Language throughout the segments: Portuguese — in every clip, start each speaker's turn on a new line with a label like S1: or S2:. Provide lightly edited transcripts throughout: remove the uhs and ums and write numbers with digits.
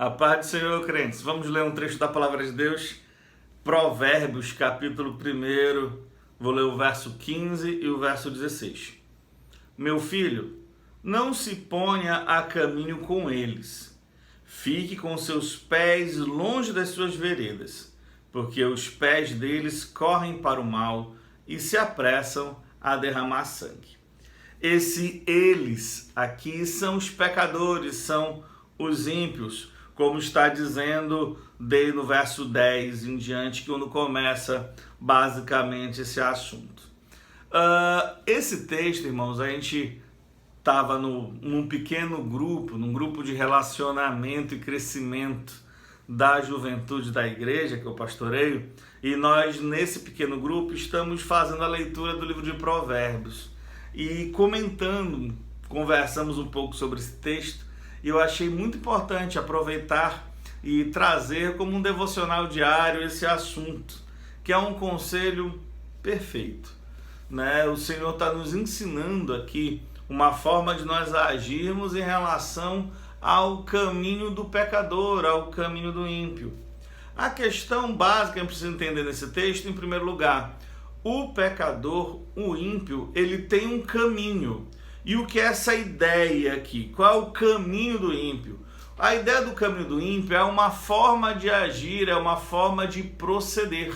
S1: A paz do Senhor, crentes. Vamos ler um trecho da Palavra de Deus. Provérbios, capítulo 1. Vou ler o verso 15 e o verso 16. Meu filho, não se ponha a caminho com eles. Fique com seus pés longe das suas veredas, porque os pés deles correm para o mal e se apressam a derramar sangue. Esse eles aqui são os pecadores, são os ímpios, como está dizendo desde no verso 10 em diante, quando começa basicamente esse assunto. Esse texto, irmãos, a gente estava num pequeno grupo, num grupo de relacionamento e crescimento da juventude da igreja que eu pastoreio, e nós nesse pequeno grupo estamos fazendo a leitura do livro de Provérbios e conversamos um pouco sobre esse texto. E eu achei muito importante aproveitar e trazer como um devocional diário esse assunto, que é um conselho perfeito, né? O Senhor está nos ensinando aqui uma forma de nós agirmos em relação ao caminho do pecador, ao caminho do ímpio. A questão básica que eu preciso entender nesse texto, em primeiro lugar, o pecador, o ímpio, ele tem um caminho. E o que é essa ideia aqui? Qual é o caminho do ímpio? A ideia do caminho do ímpio é uma forma de agir, é uma forma de proceder.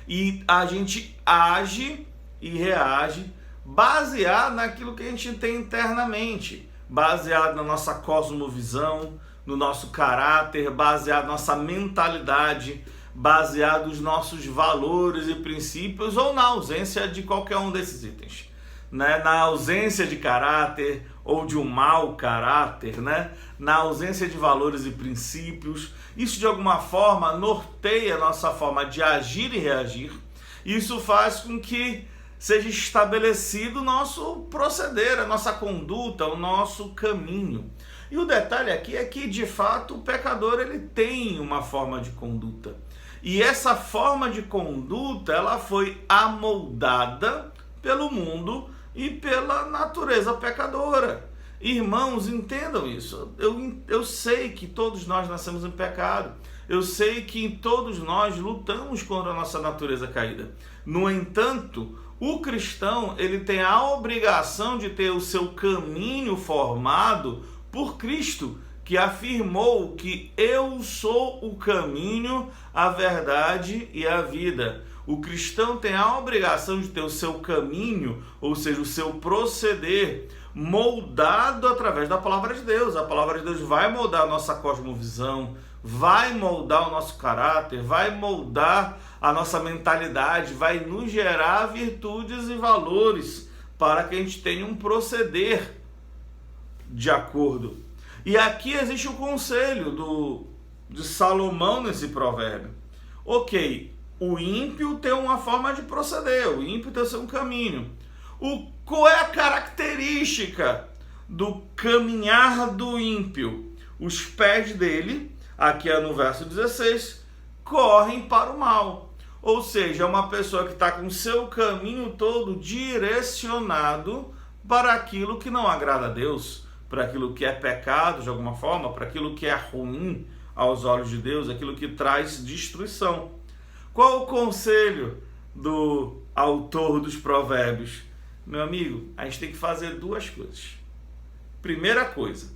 S1: E a gente age e reage baseado naquilo que a gente tem internamente, baseado na nossa cosmovisão, no nosso caráter, baseado na nossa mentalidade, baseado nos nossos valores e princípios, ou na ausência de qualquer um desses itens. Na ausência de caráter ou de um mau caráter, na ausência de valores e princípios, isso de alguma forma norteia a nossa forma de agir e reagir. Isso faz com que seja estabelecido o nosso proceder, a nossa conduta, o nosso caminho. E o detalhe aqui é que, de fato, o pecador ele tem uma forma de conduta. E essa forma de conduta ela foi amoldada pelo mundo e pela natureza pecadora. Irmãos, entendam isso. Eu sei que todos nós nascemos em pecado. Eu sei que todos nós lutamos contra a nossa natureza caída. No entanto, o cristão ele tem a obrigação de ter o seu caminho formado por Cristo, que afirmou que eu sou o caminho, a verdade e a vida. O cristão tem a obrigação de ter o seu caminho, ou seja, o seu proceder, moldado através da palavra de Deus. A palavra de Deus vai moldar a nossa cosmovisão, vai moldar o nosso caráter, vai moldar a nossa mentalidade, vai nos gerar virtudes e valores para que a gente tenha um proceder de acordo. E aqui existe o conselho de Salomão nesse provérbio. Ok, o ímpio tem uma forma de proceder, o ímpio tem o seu caminho. Qual é a característica do caminhar do ímpio? Os pés dele, aqui é no verso 16, correm para o mal. Ou seja, é uma pessoa que está com o seu caminho todo direcionado para aquilo que não agrada a Deus, para aquilo que é pecado de alguma forma, para aquilo que é ruim aos olhos de Deus, aquilo que traz destruição. Qual o conselho do autor dos provérbios? Meu amigo, a gente tem que fazer duas coisas. Primeira coisa,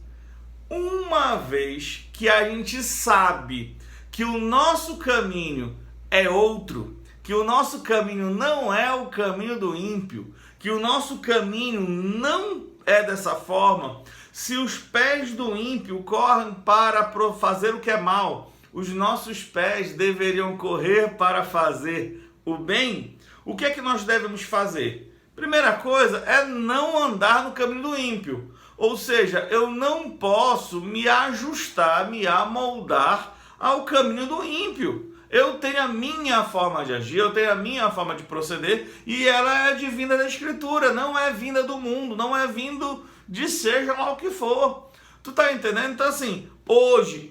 S1: uma vez que a gente sabe que o nosso caminho é outro, que o nosso caminho não é o caminho do ímpio, que o nosso caminho não é dessa forma, se os pés do ímpio correm para fazer o que é mal, os nossos pés deveriam correr para fazer o bem. O que é que nós devemos fazer? Primeira coisa é não andar no caminho do ímpio. Ou seja, eu não posso me ajustar, me amoldar ao caminho do ímpio. Eu tenho a minha forma de agir, eu tenho a minha forma de proceder e ela é divina da Escritura, não é vinda do mundo, não é vindo de seja lá o que for. Tu tá entendendo? Então assim, hoje,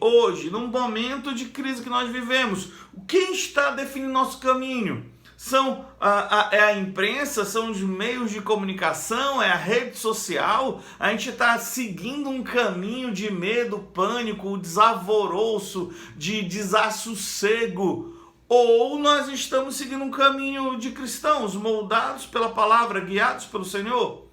S1: num momento de crise que nós vivemos, quem está definindo nosso caminho? É a imprensa, são os meios de comunicação, é a rede social. A gente está seguindo um caminho de medo, pânico, desalvoroço, de desassossego. Ou nós estamos seguindo um caminho de cristãos, moldados pela palavra, guiados pelo Senhor.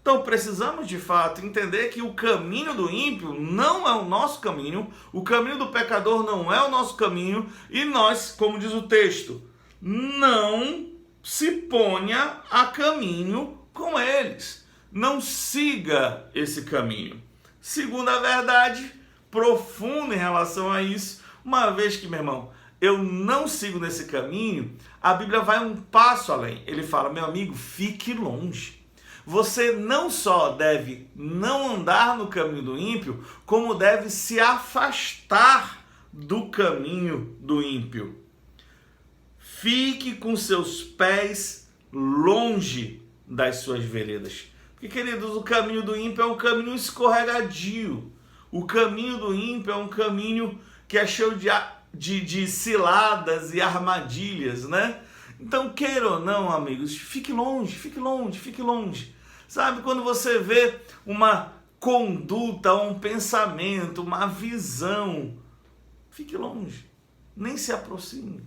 S1: Então precisamos de fato entender que o caminho do ímpio não é o nosso caminho, o caminho do pecador não é o nosso caminho, e nós, como diz o texto, não se ponha a caminho com eles. Não siga esse caminho. Segunda verdade profunda em relação a isso, uma vez que, meu irmão, eu não sigo nesse caminho, a Bíblia vai um passo além. Ele fala, meu amigo, fique longe. Você não só deve não andar no caminho do ímpio, como deve se afastar do caminho do ímpio. Fique com seus pés longe das suas veredas. Porque, queridos, o caminho do ímpio é um caminho escorregadio. O caminho do ímpio é um caminho que é cheio de ciladas e armadilhas, né? Então, queira ou não, amigos, fique longe, fique longe, fique longe. Sabe, quando você vê uma conduta, um pensamento, uma visão, fique longe, nem se aproxime.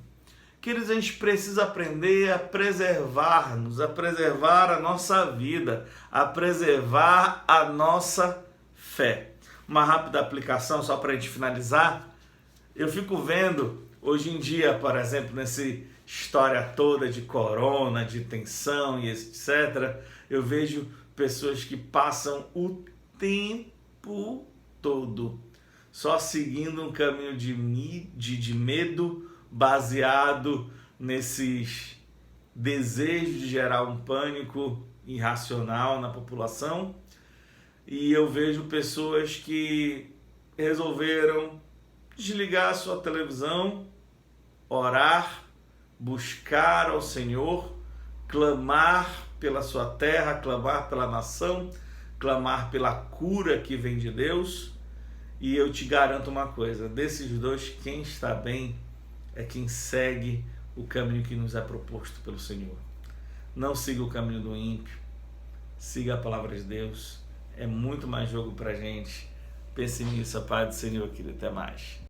S1: Queridos, a gente precisa aprender a preservar-nos, a preservar a nossa vida, a preservar a nossa fé. Uma rápida aplicação, só para a gente finalizar. Eu fico vendo, hoje em dia, por exemplo, nessa história toda de corona, de tensão e etc., eu vejo pessoas que passam o tempo todo só seguindo um caminho de medo, baseado nesses desejos de gerar um pânico irracional na população. E eu vejo pessoas que resolveram desligar a sua televisão, orar, buscar ao Senhor, clamar pela sua terra, clamar pela nação, clamar pela cura que vem de Deus. E eu te garanto uma coisa, desses dois, quem está bem é quem segue o caminho que nos é proposto pelo Senhor. Não siga o caminho do ímpio, siga a palavra de Deus, é muito mais jogo pra gente. Pense nisso, a paz do Senhor, querido, até mais.